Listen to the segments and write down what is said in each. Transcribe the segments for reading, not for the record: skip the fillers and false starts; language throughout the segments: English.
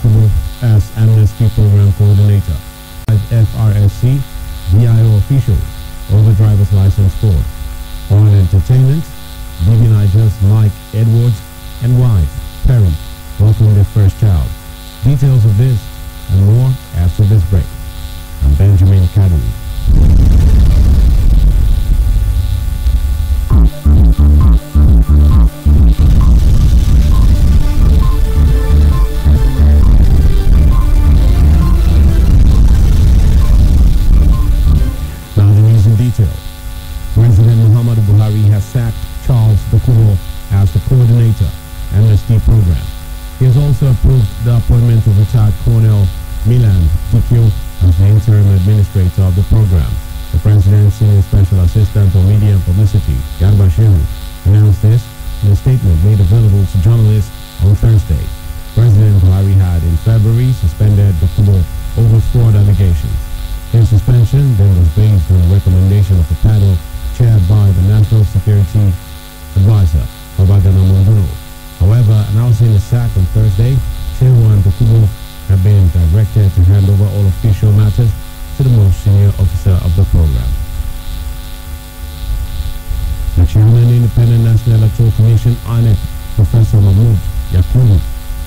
Yakubu as Amnesty Program Coordinator. FRSC, VIO officials, over driver's license fraud. On entertainment, BB Niger's Mike Edwards and wife, Perry, welcome their first child. Details of this and more after this break. I'm Benjamin Kaduri. President Muhammadu Buhari has sacked Charles Dokubo as the coordinator, Amnesty Program. He has also approved the appointment of retired Colonel Milan Dikio as the interim administrator of the program. The president's senior special assistant on media and publicity, Garba Shehu, announced this in a statement made available to journalists on Thursday. President Buhari had in February suspended Dokubo over fraud allegations. His suspension then was based on the recommendation of a panel chaired by the National Security Advisor, Babagana Monduno. However, announcing the sack on Thursday, Shehu and Dokubo have been directed to hand over all official matters to the most senior officer of the program. The chairman of the Independent National Electoral Commission, INEC, Professor Mahmoud Yakubu,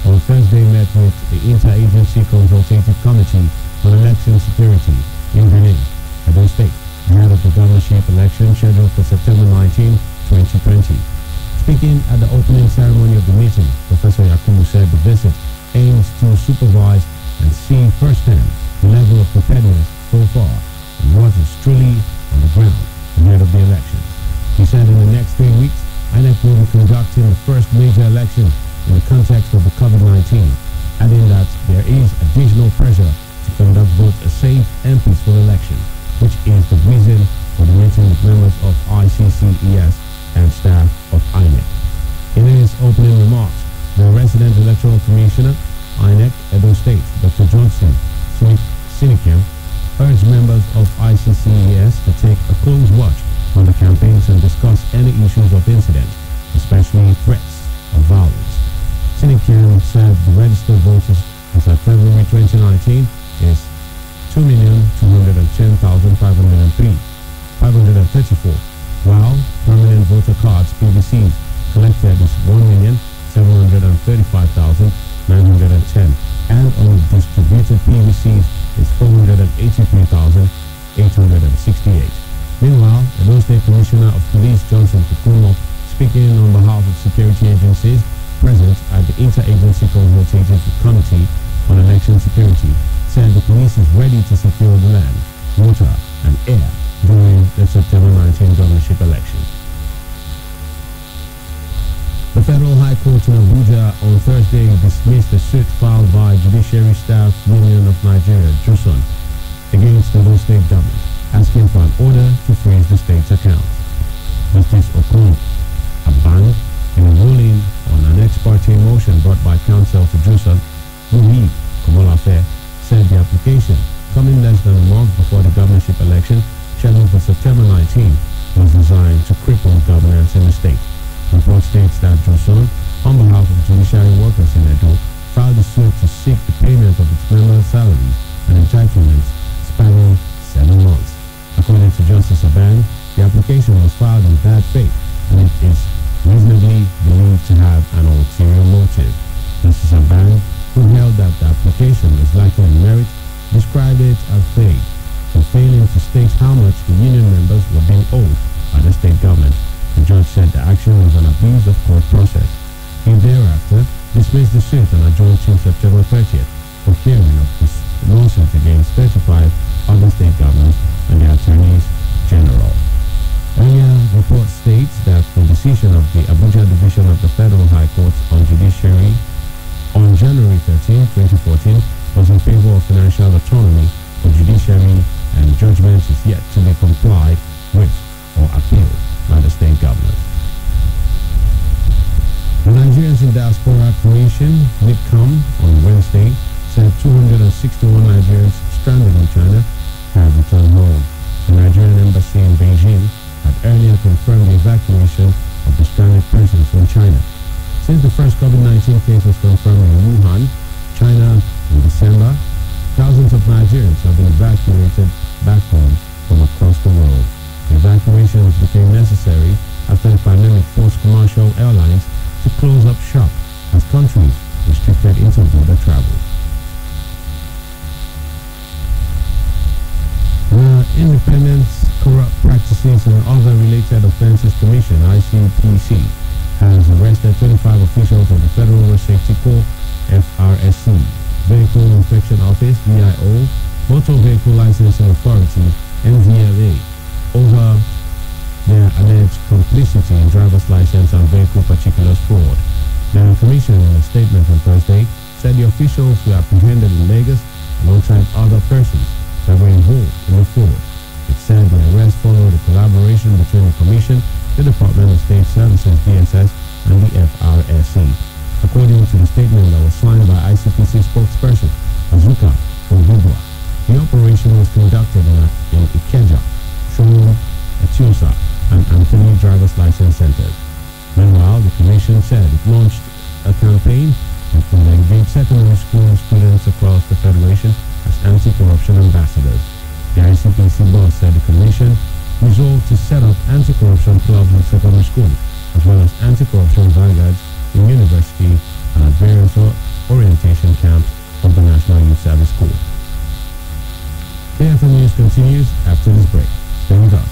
on Thursday met with the Interagency Consultative Committee on Election Security in Benin, Edo State, ahead of the governorship election scheduled for September 19, 2020. Speaking at the opening ceremony of the meeting, Professor Yakubu said the visit aims to supervise and see firsthand the level of preparedness so far and what is truly on the ground ahead of the election. He said in the next 3 weeks, INEC will be conducting the first major election in the context of the COVID-19, adding that there is additional pressure to conduct both a safe and peaceful election, which is the reason for the meeting with members of ICCES and staff of INEC. In his opening remarks, the resident electoral commissioner, INEC, Edo State, Dr. Johnson Sinikem, urged members of ICCES to take a close watch on the campaigns and discuss any issues of incident, especially threats of violence. Sinikem said the registered voters as of February 2019 is 2,210,534, while permanent voter cards PVCs collected is 1,735,910, and undistributed PVCs is 483,868. Meanwhile, the Edo State Commissioner of Police Johnson Kukumo, speaking on behalf of security agencies present at the Interagency Consultative Committee on Election Security, said the police is ready to secure the land, water and air during the September 19 governorship election. The Federal High Court in Abuja on Thursday dismissed a suit filed by Judiciary Staff Union of Nigeria, JUSUN, against the Edo State government, asking for an order to freeze the state's accounts. Justice Okon Abang, in a ruling on an ex parte motion brought by counsel to JUSUN, Muhi Komolafe, said the application, coming less than a month before the governorship election scheduled for September 19, was designed to cripple governance in the state. The report states that JUSUN, on behalf of judiciary workers in Edo, filed a suit to seek the payment of its members' salaries and entitlements spanning 7 months. According to Justice Abang, the application was filed in bad faith and it is reasonably believed to have an ulterior motive. Justice Abang, who held that the application was lacking in merit, described it as vague for failing to state how much the union members were being owed by the state government. The judge said the action was an abuse of court process. He thereafter dismissed the suit and adjourned till September 30th for hearing of this lawsuit against 35 other state governors and their attorneys general. Earlier report states that the decision of the Abuja Division of the Federal High Court on Judiciary on January 13, 2014 was in favor of financial autonomy for judiciary, and judgment is yet to be complied with or appealed by the state government. The Nigerians in Diaspora Coalition, NIPCOM, on Wednesday said 261 Nigerians stranded in China have returned home. The Nigerian embassy in Beijing had earlier confirmed the evacuation of the stranded persons from China. Since the first COVID-19 case was confirmed in Wuhan, China Nigerians have been evacuated back home from across the world. The evacuations became necessary after the pandemic forced commercial airlines to close up shop as countries restricted inter-border travel. The Independent Corrupt Practices and Other Related Offences Commission, ICPC, has arrested 25 officials of the Federal Road Safety Corps, FRSC, Vehicle Inspection Office, VIO, Motor Vehicle Licensing Authority, MVLA, over their alleged complicity in driver's license and vehicle particulars fraud. The Commission, in a statement on Thursday, said the officials were apprehended in Lagos alongside other persons that were involved in the fraud. It said the arrest followed a collaboration between the Commission, the Department of State Services, DSS, and the FRSC. According to the statement that was signed by ICPC spokesperson Azuka Ogugwa, the operation was conducted in Ikeja, Showroom, Etiosa, and Anthony driver's license centers. Meanwhile, the Commission said it launched a campaign that will engage secondary school students across the Federation as anti-corruption ambassadors. The ICPC boss said the Commission resolved to set up anti-corruption clubs in secondary schools, as well as anti-corruption vanguards in university and at various orientation camps of the National Youth Service Corps. KFM News continues after this break. Stay with us.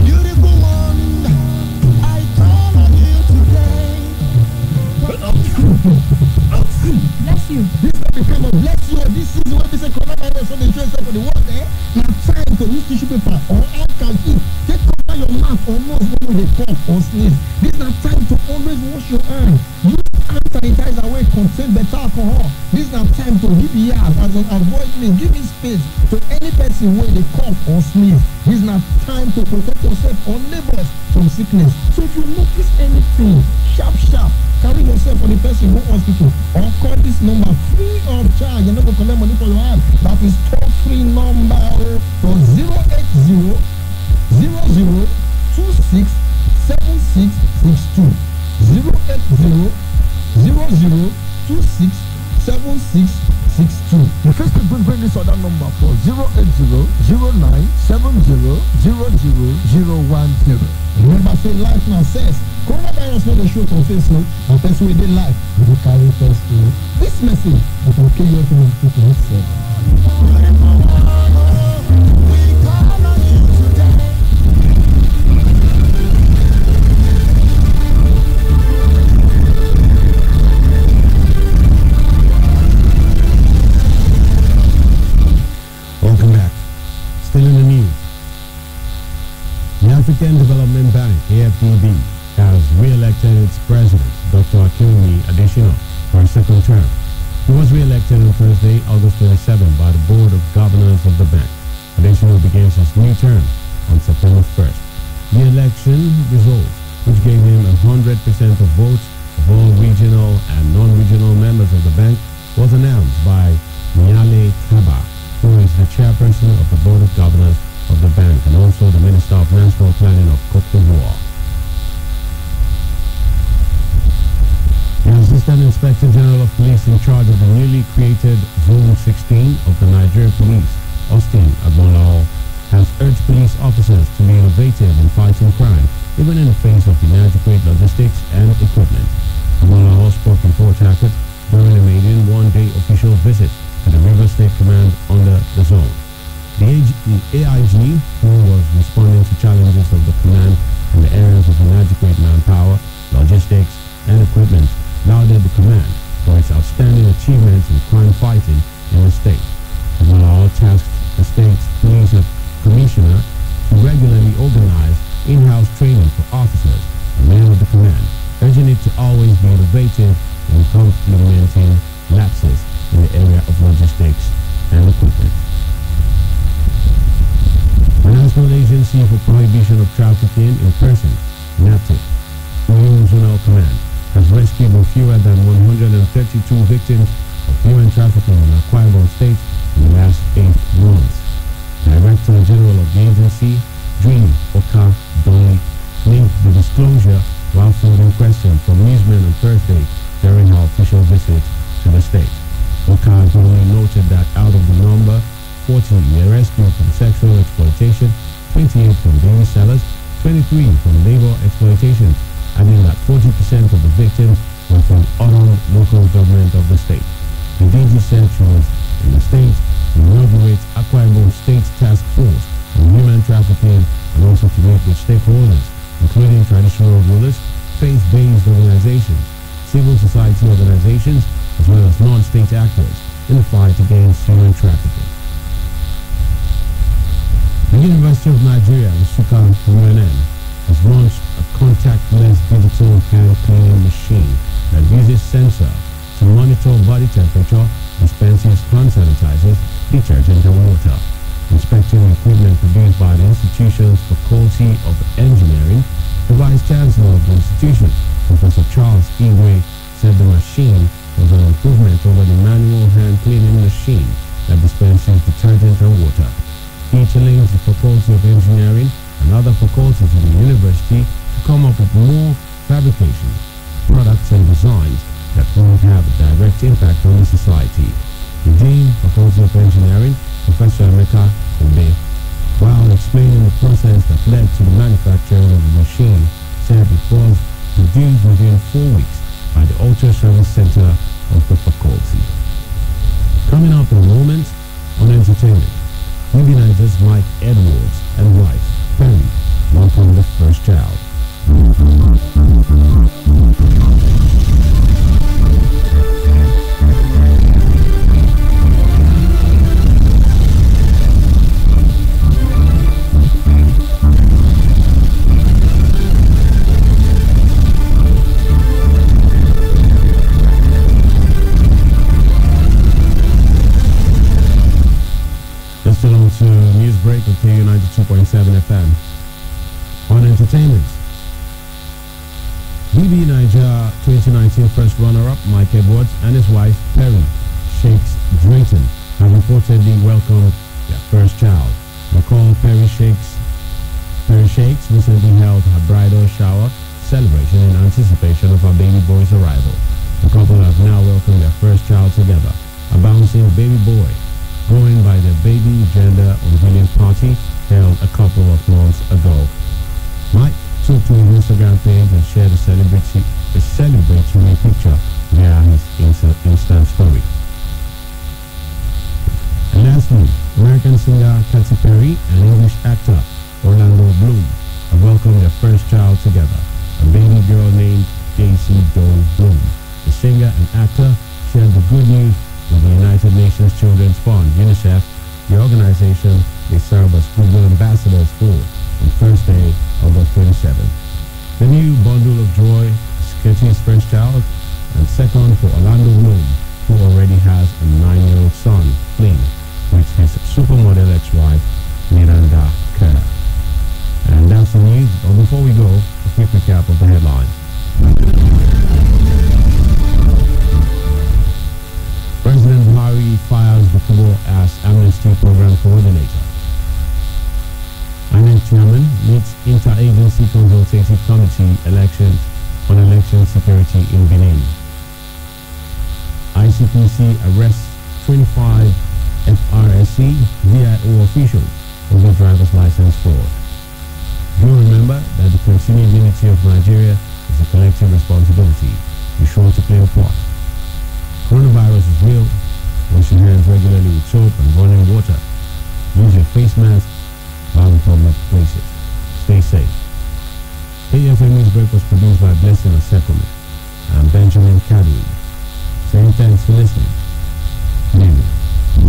Beautiful one, I call on you today. Bless you. This is the kind of bless you. This is what this coronavirus on the train for the world. Now time to use tissue paper or handkerchief. Take cover your mouth or nose when you cough or sneeze. This is not time to always wash your hands. Use hand sanitizer where it contains better alcohol. This is not time to give yard as an avoidment. Give space to any person where they cough or sneeze. This is not time to protect yourself or neighbors from sickness. So if you notice anything, sharp, carry yourself for the person go hospital or call this number free of charge. You're not going to collect money for your hand. That is toll-free number for 080 00 26 7662. 080 00 26 7662. The first people bring this other number for 080 09 70 00010. Remember, say life now says coronavirus not a show on Facebook and person with their life. You will carry first to this message that will kill you from 2.7. Welcome back. Still in the news. The African Development Bank, AFDB, has re-elected its president, Dr. Akinwumi Adesina, for a second term. He was re-elected on Thursday, August 27, by the Board of Governors of the bank. Adesina begins his new term on September 1st. The election results, which gave him 100% of votes of all regional and non-regional members of the bank, was announced by Nyale Kaba, who is the chairperson of the Board of Governors of the bank and also the Minister of National Planning of Côte d'Ivoire. The Assistant Inspector General of Police in charge of the newly created Zone 16 of the Nigeria Police, Austin Agbonlao, has urged police officers to be innovative in fighting crime, even in the face of inadequate logistics and equipment. Agbonlao spoke in Port Harcourt during a maiden one-day official visit to the River State Command under the zone. The AIG, who was responding to challenges of the command in the areas of inadequate manpower, logistics, and equipment, lauded the command for its outstanding achievements in crime fighting in the state. Agbonlao tasked the state's police commissioner to regularly organize in-house training for officers and men of the command, urging it to always be innovative in complementing lapses in the area of logistics and equipment. The National Agency for Prohibition of Trafficking in Persons, NAPTIP, Oyo Zonal Command, has rescued no fewer than 132 victims of human trafficking in Akwa Ibom State in the last 8 months. Director General of the agency, Dream Oka Doni, linked the disclosure while further questioned from newsmen on Thursday during her official visit to the state. Okazumi noted that out of the number, 40 were rescued from sexual exploitation, 28 from baby sellers, 23 from labor exploitation, adding that 40% of the victims were from other local government of the state. The DG said she was in the state to inaugurate Akwa Ibom State Task Force on Human Trafficking and also to meet with stakeholders, including traditional rulers, faith-based organizations, civil society organizations, as well as non-state actors in the fight against human trafficking. The University of Nigeria, Nsukka UNN, has launched a contactless digital hand cleaning machine that uses sensor to monitor body temperature, dispenses hand sanitizers, detergent and water. Inspecting equipment produced by the Institution's Faculty of Engineering, the Vice Chancellor of the institution, Professor Charles Igwe, said the machine was an improvement over the manual hand cleaning machine that dispenses detergent and water. He challenged the Faculty of Engineering and other faculties in the university to come up with more fabrications, products and designs that won't have a direct impact on the society. The Dean, Faculty of Engineering, Professor Emeka Obe, while explaining the process that led to the manufacturing of the machine, said it was produced within 4 weeks by the Auto Service Center of the faculty. Coming up in a moment on entertainment, UB Niger's Mike Edwards and wife, Perry, welcome the first child. Still on to News Break on KU 92.7 FM. On entertainment, UB Niger 2019 first runner-up Mike Edwards and his wife Perry Shakes Drayton have reportedly welcomed their first child. Recall Perry Shakes recently held her bridal shower celebration in anticipation of her baby boy's arrival. The couple have now welcomed their first child together, a bouncing baby boy, going by their baby gender unveiling party held a couple of months ago. Mike took to his Instagram page and shared a celebratory picture via his Insta story. And lastly, American singer Katy Perry and English actor Orlando Bloom have welcomed their first child together, a baby girl named Daisy Doe Bloom. The singer and actor shared the good news with the United Nations Children's Fund, UNICEF, the organization they serve as goodwill ambassadors for, on Thursday, August 27th. The new bundle of joy is Katy's first child, and second for Orlando Bloom, who already has a 9-year-old son, Flynn, with his supermodel ex-wife, Miranda Kerr. And that's the news. But before we go, a quick recap of the headlines. President Buhari fires Bukobo as Amnesty Program Coordinator. INEC Chairman meets Interagency Consultative Committee elections on election security in Benin. ICPC arrests 25 FRSC VIO officials over driver's license fraud. Do remember that the continued unity of Nigeria is a collective responsibility. Be sure to play a part. Coronavirus is real. Wash your hands regularly with soap and running water. Use your face mask while in public places. Stay safe. KFM News Break was produced by Blessing Osekome and Benjamin Kadri. Saying thanks for listening.